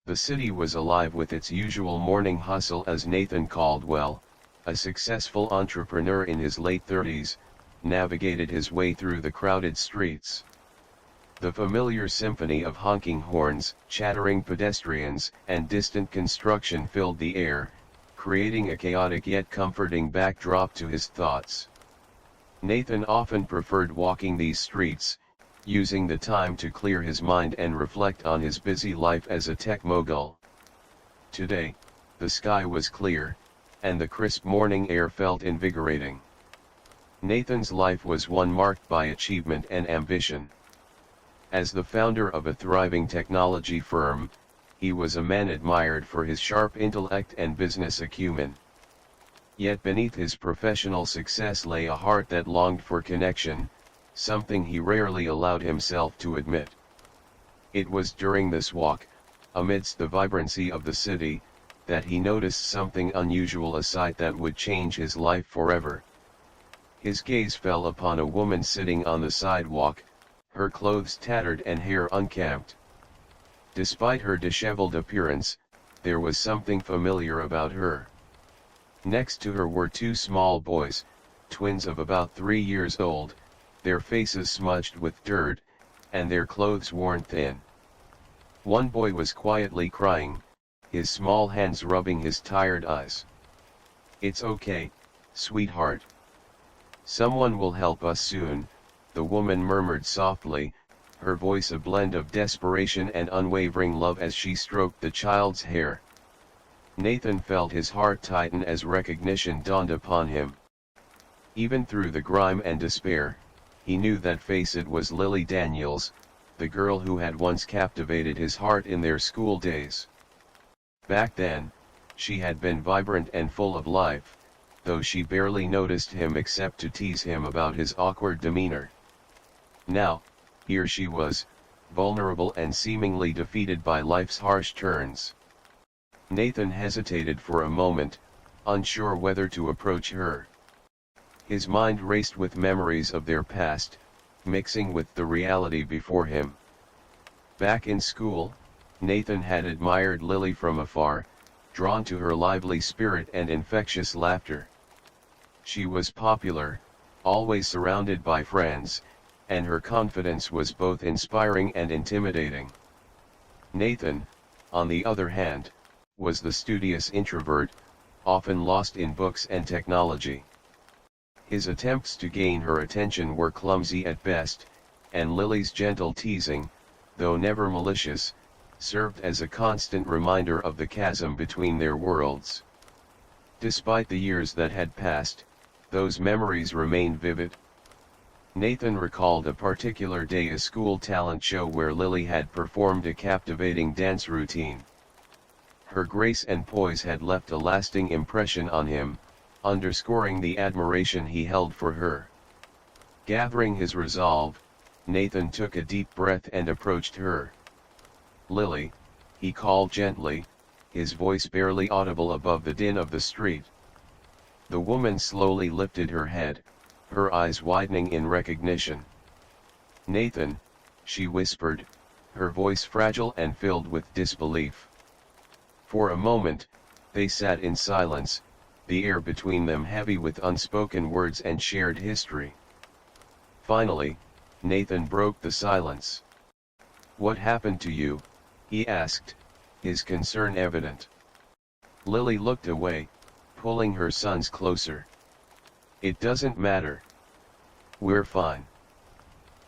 The city was alive with its usual morning hustle as Nathan Caldwell, a successful entrepreneur in his late 30s, navigated his way through the crowded streets. The familiar symphony of honking horns, chattering pedestrians, and distant construction filled the air, creating a chaotic yet comforting backdrop to his thoughts. Nathan often preferred walking these streets, using the time to clear his mind and reflect on his busy life as a tech mogul. Today, the sky was clear, and the crisp morning air felt invigorating. Nathan's life was one marked by achievement and ambition. As the founder of a thriving technology firm, he was a man admired for his sharp intellect and business acumen. Yet beneath his professional success lay a heart that longed for connection, something he rarely allowed himself to admit. It was during this walk, amidst the vibrancy of the city, that he noticed something unusual, a sight that would change his life forever. His gaze fell upon a woman sitting on the sidewalk, her clothes tattered and hair unkempt. Despite her disheveled appearance, there was something familiar about her. Next to her were two small boys, twins of about 3 years old, their faces smudged with dirt, and their clothes worn thin. One boy was quietly crying, his small hands rubbing his tired eyes. "It's okay, sweetheart. Someone will help us soon," the woman murmured softly, her voice a blend of desperation and unwavering love as she stroked the child's hair. Nathan felt his heart tighten as recognition dawned upon him. Even through the grime and despair, he knew that face. It was Lily Daniels, the girl who had once captivated his heart in their school days. Back then, she had been vibrant and full of life, though she barely noticed him except to tease him about his awkward demeanor. Now, here she was, vulnerable and seemingly defeated by life's harsh turns. Nathan hesitated for a moment, unsure whether to approach her. His mind raced with memories of their past, mixing with the reality before him. Back in school, Nathan had admired Lily from afar, drawn to her lively spirit and infectious laughter. She was popular, always surrounded by friends, and her confidence was both inspiring and intimidating. Nathan, on the other hand, was the studious introvert, often lost in books and technology. His attempts to gain her attention were clumsy at best, and Lily's gentle teasing, though never malicious, served as a constant reminder of the chasm between their worlds. Despite the years that had passed, those memories remained vivid. Nathan recalled a particular day, a school talent show where Lily had performed a captivating dance routine. Her grace and poise had left a lasting impression on him, underscoring the admiration he held for her. Gathering his resolve, Nathan took a deep breath and approached her. "Lily," he called gently, his voice barely audible above the din of the street. The woman slowly lifted her head, her eyes widening in recognition. "Nathan," she whispered, her voice fragile and filled with disbelief. For a moment, they sat in silence, the air between them heavy with unspoken words and shared history. Finally, Nathan broke the silence. "What happened to you?" he asked, his concern evident. Lily looked away, pulling her sons closer. "It doesn't matter. We're fine."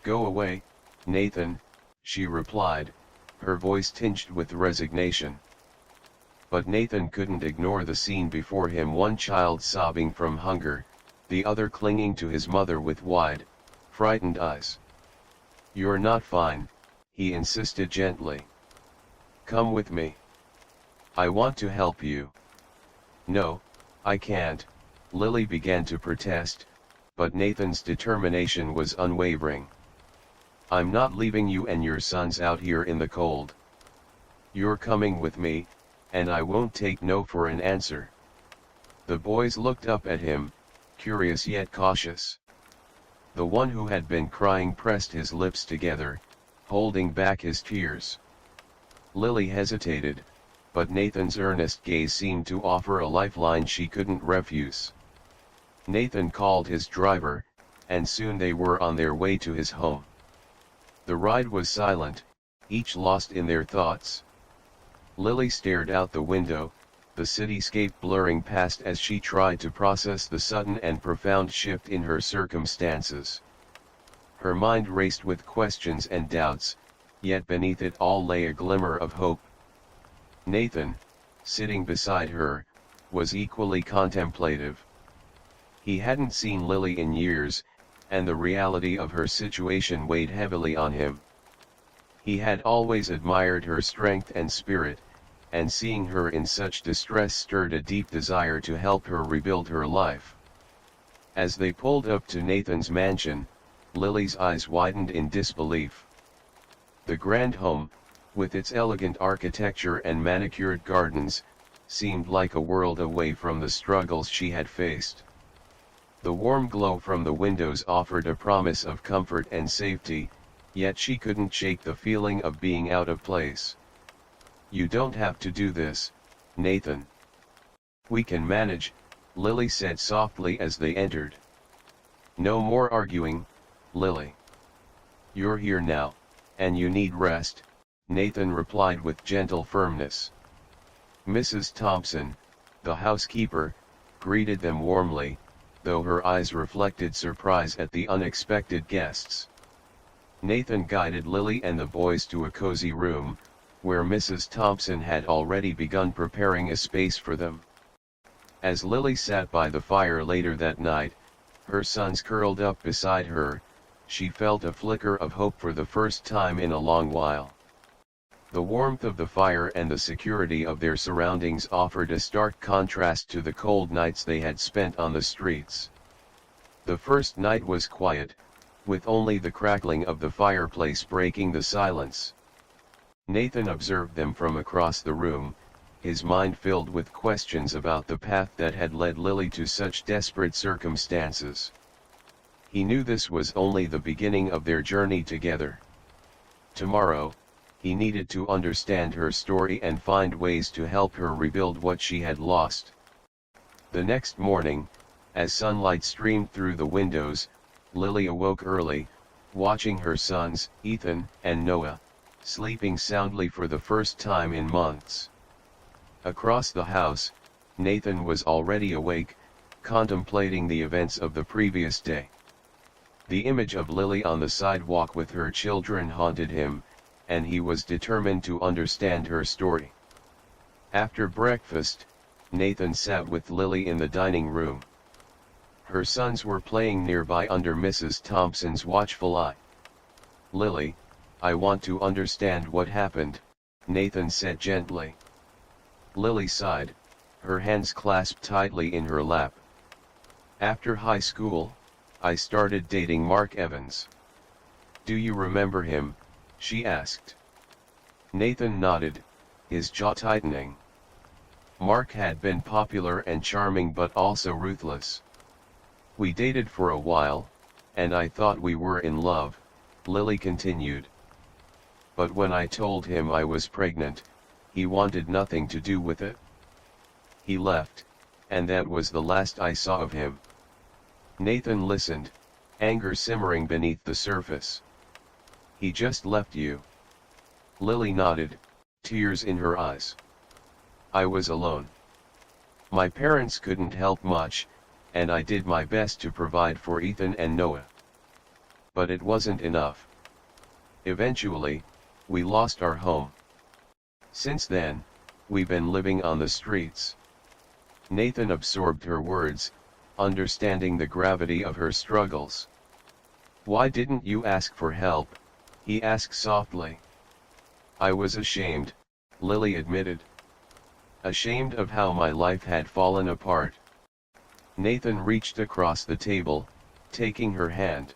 "Go away, Nathan," she replied, her voice tinged with resignation. But Nathan couldn't ignore the scene before him, one child sobbing from hunger, the other clinging to his mother with wide, frightened eyes. "You're not fine," he insisted gently. "Come with me. I want to help you." "No, I can't," Lily began to protest, but Nathan's determination was unwavering. "I'm not leaving you and your sons out here in the cold. You're coming with me, and I won't take no for an answer." The boys looked up at him, curious yet cautious. The one who had been crying pressed his lips together, holding back his tears. Lily hesitated, but Nathan's earnest gaze seemed to offer a lifeline she couldn't refuse. Nathan called his driver, and soon they were on their way to his home. The ride was silent, each lost in their thoughts. Lily stared out the window, the cityscape blurring past as she tried to process the sudden and profound shift in her circumstances. Her mind raced with questions and doubts, yet beneath it all lay a glimmer of hope. Nathan, sitting beside her, was equally contemplative. He hadn't seen Lily in years, and the reality of her situation weighed heavily on him. He had always admired her strength and spirit, and seeing her in such distress stirred a deep desire to help her rebuild her life. As they pulled up to Nathan's mansion, Lily's eyes widened in disbelief. The grand home, with its elegant architecture and manicured gardens, seemed like a world away from the struggles she had faced. The warm glow from the windows offered a promise of comfort and safety, yet she couldn't shake the feeling of being out of place. "You don't have to do this, Nathan. We can manage," Lily said softly as they entered. "No more arguing, Lily. You're here now, and you need rest," Nathan replied with gentle firmness. Mrs. Thompson, the housekeeper, greeted them warmly, though her eyes reflected surprise at the unexpected guests. Nathan guided Lily and the boys to a cozy room, where Mrs. Thompson had already begun preparing a space for them. As Lily sat by the fire later that night, her sons curled up beside her, she felt a flicker of hope for the first time in a long while. The warmth of the fire and the security of their surroundings offered a stark contrast to the cold nights they had spent on the streets. The first night was quiet, with only the crackling of the fireplace breaking the silence. Nathan observed them from across the room, his mind filled with questions about the path that had led Lily to such desperate circumstances. He knew this was only the beginning of their journey together. Tomorrow, he needed to understand her story and find ways to help her rebuild what she had lost. The next morning, as sunlight streamed through the windows, Lily awoke early, watching her sons, Ethan and Noah, sleeping soundly for the first time in months. Across the house, Nathan was already awake, contemplating the events of the previous day. The image of Lily on the sidewalk with her children haunted him, and he was determined to understand her story. After breakfast, Nathan sat with Lily in the dining room. Her sons were playing nearby under Mrs. Thompson's watchful eye. "Lily, I want to understand what happened," Nathan said gently. Lily sighed, her hands clasped tightly in her lap. "After high school, I started dating Mark Evans. Do you remember him?" she asked. Nathan nodded, his jaw tightening. Mark had been popular and charming but also ruthless. "We dated for a while, and I thought we were in love," Lily continued. "But when I told him I was pregnant, he wanted nothing to do with it. He left, and that was the last I saw of him." Nathan listened, anger simmering beneath the surface. "He just left you?" Lily nodded, tears in her eyes. "I was alone. My parents couldn't help much, and I did my best to provide for Ethan and Noah. But it wasn't enough. Eventually, we lost our home. Since then, we've been living on the streets." Nathan absorbed her words, understanding the gravity of her struggles. "Why didn't you ask for help?" he asked softly. "I was ashamed," Lily admitted. "Ashamed of how my life had fallen apart." Nathan reached across the table, taking her hand.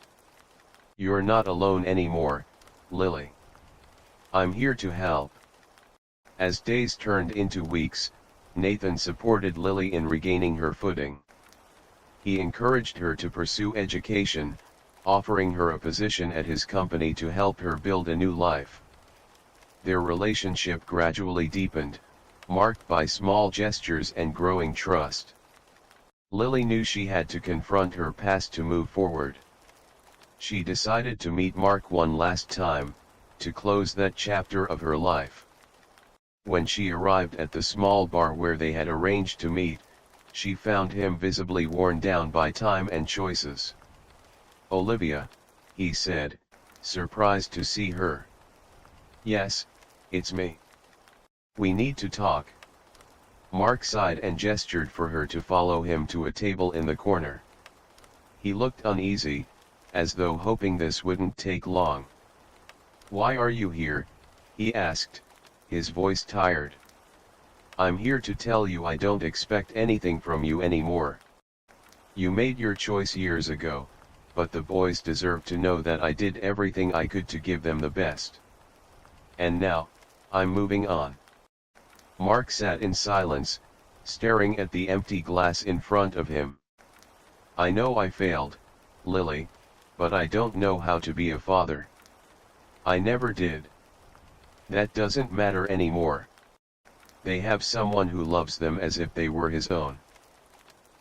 "You're not alone anymore, Lily. I'm here to help." As days turned into weeks, Nathan supported Lily in regaining her footing. He encouraged her to pursue education, offering her a position at his company to help her build a new life. Their relationship gradually deepened, marked by small gestures and growing trust. Lily knew she had to confront her past to move forward. She decided to meet Mark one last time, to close that chapter of her life. When she arrived at the small bar where they had arranged to meet, she found him visibly worn down by time and choices. "Olivia," he said, surprised to see her. "Yes, it's me. We need to talk." Mark sighed and gestured for her to follow him to a table in the corner. He looked uneasy, as though hoping this wouldn't take long. "Why are you here?" he asked, his voice tired. "I'm here to tell you I don't expect anything from you anymore. You made your choice years ago, but the boys deserve to know that I did everything I could to give them the best. And now, I'm moving on." Mark sat in silence, staring at the empty glass in front of him. "I know I failed, Lily, but I don't know how to be a father. I never did. That doesn't matter anymore. They have someone who loves them as if they were his own.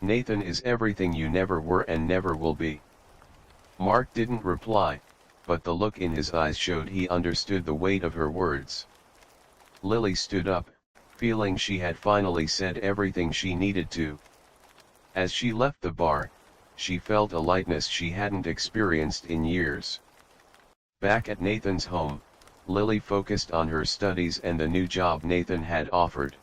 Nathan is everything you never were and never will be." Mark didn't reply, but the look in his eyes showed he understood the weight of her words. Lily stood up, feeling she had finally said everything she needed to. As she left the bar, she felt a lightness she hadn't experienced in years. Back at Nathan's home, Lily focused on her studies and the new job Nathan had offered.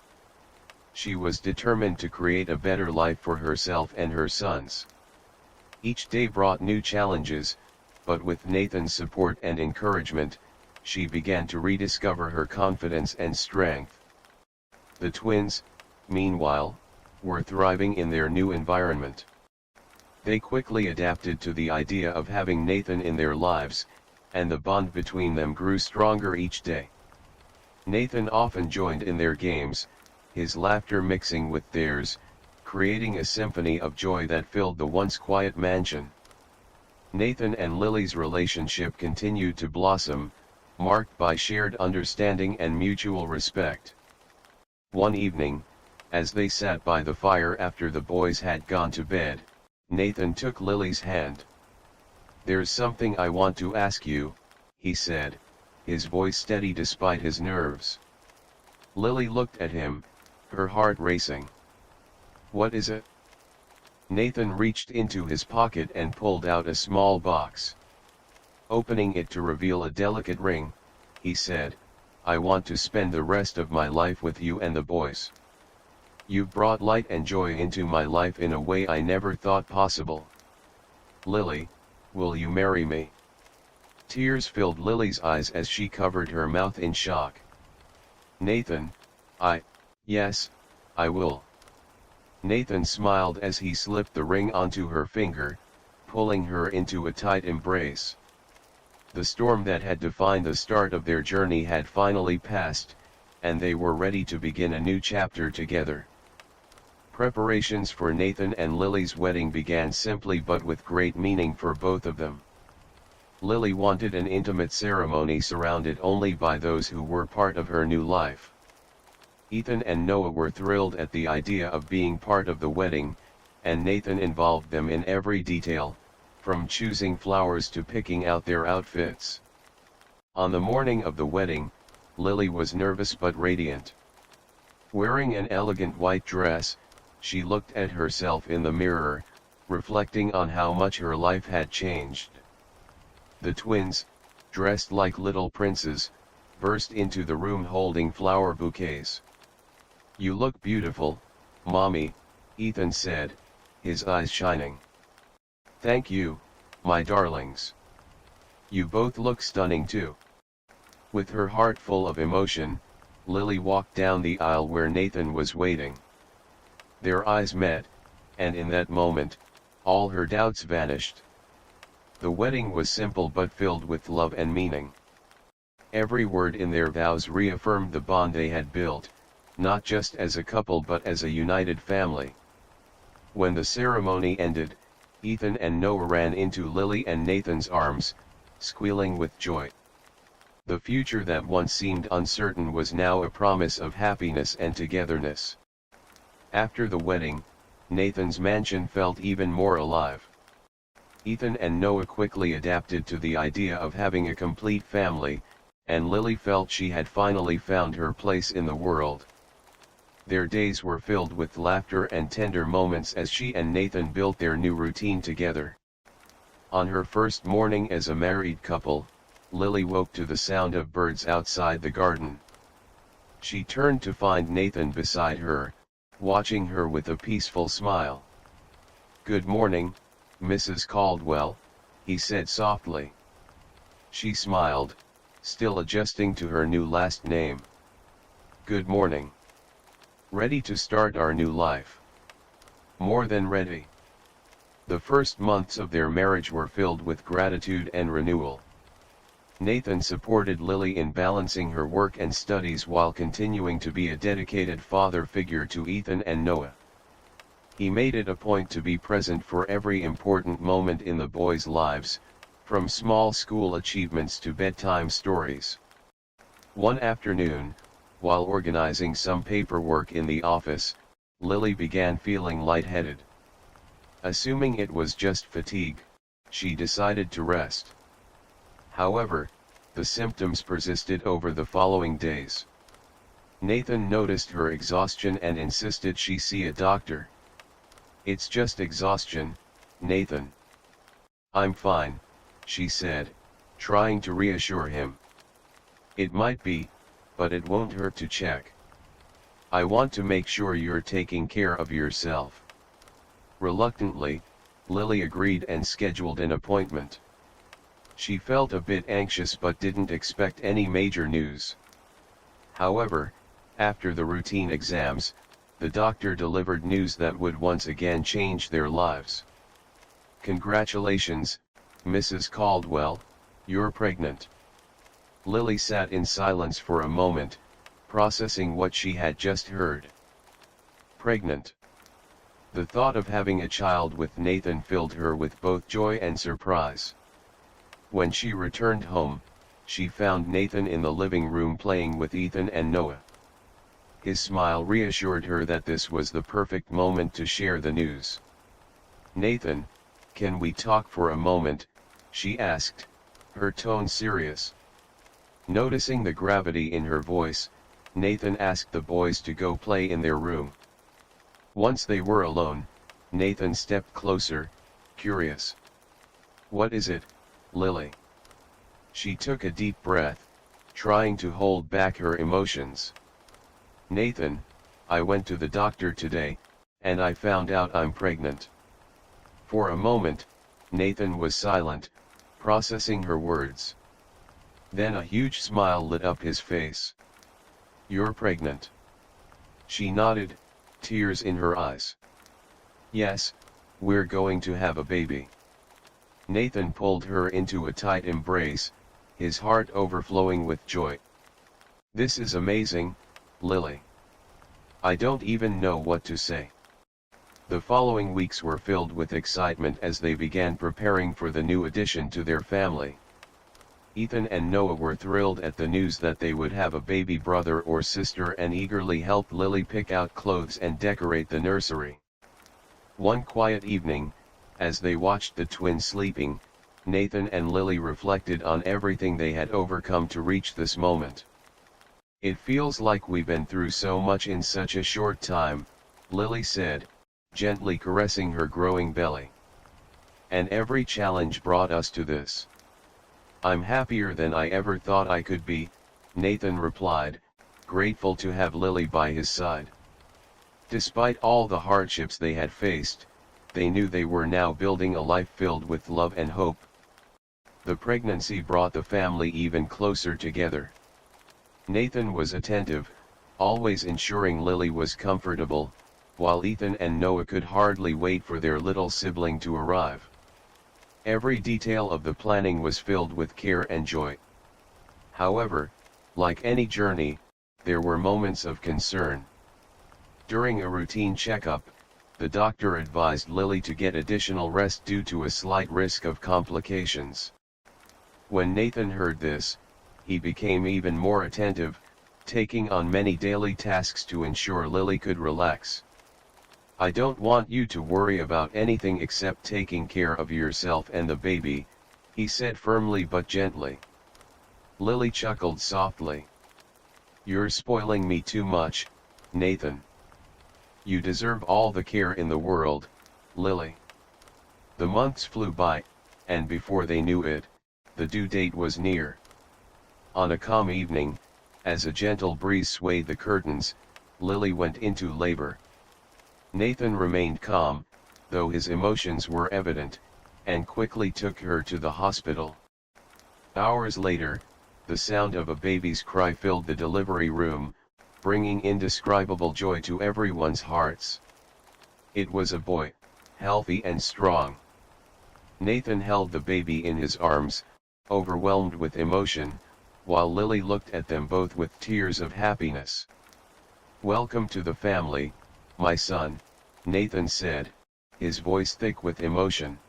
She was determined to create a better life for herself and her sons. Each day brought new challenges, but with Nathan's support and encouragement, she began to rediscover her confidence and strength. The twins, meanwhile, were thriving in their new environment. They quickly adapted to the idea of having Nathan in their lives, and the bond between them grew stronger each day. Nathan often joined in their games, his laughter mixing with theirs, creating a symphony of joy that filled the once quiet mansion. Nathan and Lily's relationship continued to blossom, marked by shared understanding and mutual respect. One evening, as they sat by the fire after the boys had gone to bed, Nathan took Lily's hand. "There's something I want to ask you," he said, his voice steady despite his nerves. Lily looked at him, her heart racing. "What is it?" Nathan reached into his pocket and pulled out a small box. Opening it to reveal a delicate ring, he said, "I want to spend the rest of my life with you and the boys. You've brought light and joy into my life in a way I never thought possible. Lily, will you marry me?" Tears filled Lily's eyes as she covered her mouth in shock. "Nathan, yes, I will." Nathan smiled as he slipped the ring onto her finger, pulling her into a tight embrace. The storm that had defined the start of their journey had finally passed, and they were ready to begin a new chapter together. Preparations for Nathan and Lily's wedding began simply but with great meaning for both of them. Lily wanted an intimate ceremony surrounded only by those who were part of her new life. Ethan and Noah were thrilled at the idea of being part of the wedding, and Nathan involved them in every detail, from choosing flowers to picking out their outfits. On the morning of the wedding, Lily was nervous but radiant. Wearing an elegant white dress, she looked at herself in the mirror, reflecting on how much her life had changed. The twins, dressed like little princes, burst into the room holding flower bouquets. "You look beautiful, Mommy," Ethan said, his eyes shining. "Thank you, my darlings. You both look stunning too." With her heart full of emotion, Lily walked down the aisle where Nathan was waiting. Their eyes met, and in that moment, all her doubts vanished. The wedding was simple but filled with love and meaning. Every word in their vows reaffirmed the bond they had built, not just as a couple but as a united family. When the ceremony ended, Ethan and Noah ran into Lily and Nathan's arms, squealing with joy. The future that once seemed uncertain was now a promise of happiness and togetherness. After the wedding, Nathan's mansion felt even more alive. Ethan and Noah quickly adapted to the idea of having a complete family, and Lily felt she had finally found her place in the world. Their days were filled with laughter and tender moments as she and Nathan built their new routine together. On her first morning as a married couple, Lily woke to the sound of birds outside the garden. She turned to find Nathan beside her, watching her with a peaceful smile. "Good morning, Mrs. Caldwell," he said softly. She smiled, still adjusting to her new last name. "Good morning. Ready to start our new life?" "More than ready." The first months of their marriage were filled with gratitude and renewal. Nathan supported Lily in balancing her work and studies while continuing to be a dedicated father figure to Ethan and Noah. He made it a point to be present for every important moment in the boys' lives, from small school achievements to bedtime stories. One afternoon, while organizing some paperwork in the office, Lily began feeling lightheaded. Assuming it was just fatigue, she decided to rest. However, the symptoms persisted over the following days. Nathan noticed her exhaustion and insisted she see a doctor. "It's just exhaustion, Nathan." "I'm fine," she said, trying to reassure him. "It might be, but it won't hurt to check. I want to make sure you're taking care of yourself." Reluctantly, Lily agreed and scheduled an appointment. She felt a bit anxious but didn't expect any major news. However, after the routine exams, the doctor delivered news that would once again change their lives. "Congratulations, Mrs. Caldwell, you're pregnant." Lily sat in silence for a moment, processing what she had just heard. Pregnant. The thought of having a child with Nathan filled her with both joy and surprise. When she returned home, she found Nathan in the living room playing with Ethan and Noah. His smile reassured her that this was the perfect moment to share the news. "Nathan, can we talk for a moment?" she asked, her tone serious. Noticing the gravity in her voice, Nathan asked the boys to go play in their room. Once they were alone, Nathan stepped closer, curious. "What is it, Lily?" She took a deep breath, trying to hold back her emotions. "Nathan, I went to the doctor today, and I found out I'm pregnant." For a moment, Nathan was silent, processing her words. Then a huge smile lit up his face. "You're pregnant?" She nodded, tears in her eyes. "Yes, we're going to have a baby." Nathan pulled her into a tight embrace, his heart overflowing with joy. "This is amazing, Lily. I don't even know what to say." The following weeks were filled with excitement as they began preparing for the new addition to their family. Ethan and Noah were thrilled at the news that they would have a baby brother or sister and eagerly helped Lily pick out clothes and decorate the nursery. One quiet evening, as they watched the twins sleeping, Nathan and Lily reflected on everything they had overcome to reach this moment. "It feels like we've been through so much in such a short time," Lily said, gently caressing her growing belly. "And every challenge brought us to this." "I'm happier than I ever thought I could be," Nathan replied, grateful to have Lily by his side. Despite all the hardships they had faced, they knew they were now building a life filled with love and hope. The pregnancy brought the family even closer together. Nathan was attentive, always ensuring Lily was comfortable, while Ethan and Noah could hardly wait for their little sibling to arrive. Every detail of the planning was filled with care and joy. However, like any journey, there were moments of concern. During a routine checkup, the doctor advised Lily to get additional rest due to a slight risk of complications. When Nathan heard this, he became even more attentive, taking on many daily tasks to ensure Lily could relax. "I don't want you to worry about anything except taking care of yourself and the baby," he said firmly but gently. Lily chuckled softly. "You're spoiling me too much, Nathan. You deserve all the care in the world, Lily." The months flew by, and before they knew it, the due date was near. On a calm evening, as a gentle breeze swayed the curtains, Lily went into labor. Nathan remained calm, though his emotions were evident, and quickly took her to the hospital. Hours later, the sound of a baby's cry filled the delivery room, bringing indescribable joy to everyone's hearts. It was a boy, healthy and strong. Nathan held the baby in his arms, overwhelmed with emotion, while Lily looked at them both with tears of happiness. "Welcome to the family, my son," Nathan said, his voice thick with emotion.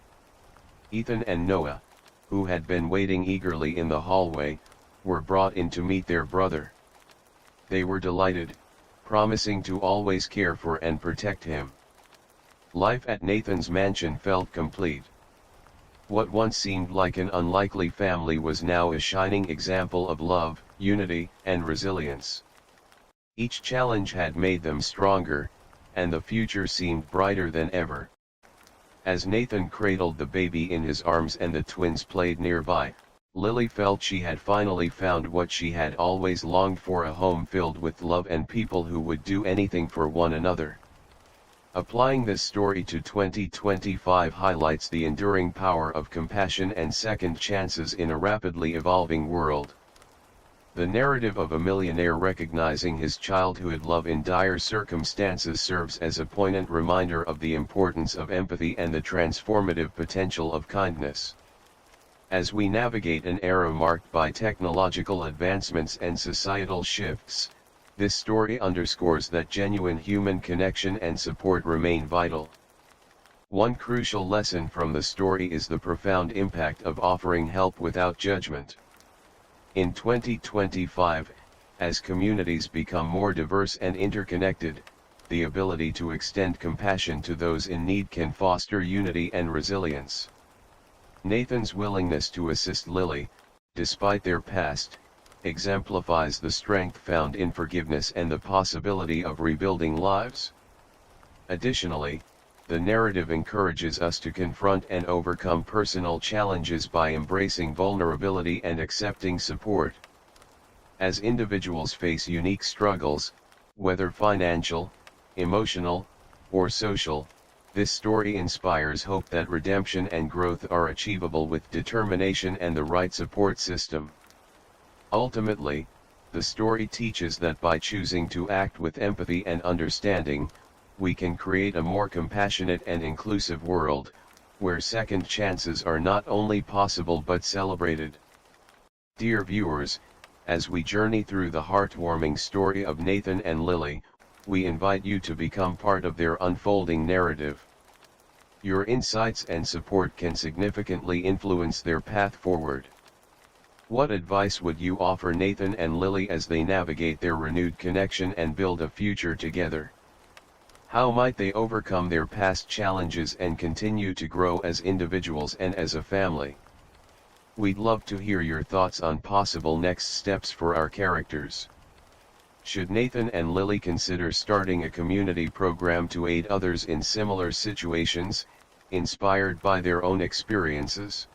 Ethan and Noah, who had been waiting eagerly in the hallway, were brought in to meet their brother. They were delighted, promising to always care for and protect him. Life at Nathan's mansion felt complete. What once seemed like an unlikely family was now a shining example of love, unity, and resilience. Each challenge had made them stronger, and the future seemed brighter than ever. As Nathan cradled the baby in his arms and the twins played nearby, Lily felt she had finally found what she had always longed for: a home filled with love and people who would do anything for one another. Applying this story to 2025 highlights the enduring power of compassion and second chances in a rapidly evolving world. The narrative of a millionaire recognizing his childhood love in dire circumstances serves as a poignant reminder of the importance of empathy and the transformative potential of kindness. As we navigate an era marked by technological advancements and societal shifts, this story underscores that genuine human connection and support remain vital. One crucial lesson from the story is the profound impact of offering help without judgment. In 2025, as communities become more diverse and interconnected, the ability to extend compassion to those in need can foster unity and resilience. Nathan's willingness to assist Lily, despite their past, exemplifies the strength found in forgiveness and the possibility of rebuilding lives. Additionally, the narrative encourages us to confront and overcome personal challenges by embracing vulnerability and accepting support. As individuals face unique struggles, whether financial, emotional, or social, this story inspires hope that redemption and growth are achievable with determination and the right support system. Ultimately, the story teaches that by choosing to act with empathy and understanding, we can create a more compassionate and inclusive world, where second chances are not only possible but celebrated. Dear viewers, as we journey through the heartwarming story of Nathan and Lily, we invite you to become part of their unfolding narrative. Your insights and support can significantly influence their path forward. What advice would you offer Nathan and Lily as they navigate their renewed connection and build a future together? How might they overcome their past challenges and continue to grow as individuals and as a family? We'd love to hear your thoughts on possible next steps for our characters. Should Nathan and Lily consider starting a community program to aid others in similar situations, inspired by their own experiences?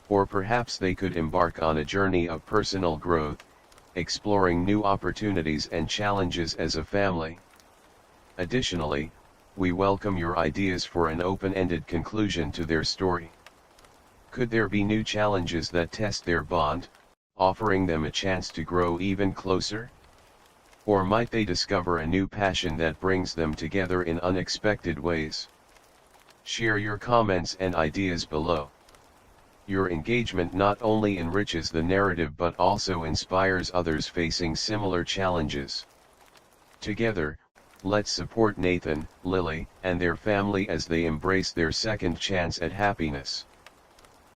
Or perhaps they could embark on a journey of personal growth, exploring new opportunities and challenges as a family. Additionally, we welcome your ideas for an open-ended conclusion to their story. Could there be new challenges that test their bond, offering them a chance to grow even closer? Or might they discover a new passion that brings them together in unexpected ways? Share your comments and ideas below. Your engagement not only enriches the narrative but also inspires others facing similar challenges. Together, let's support Nathan, Lily, and their family as they embrace their second chance at happiness.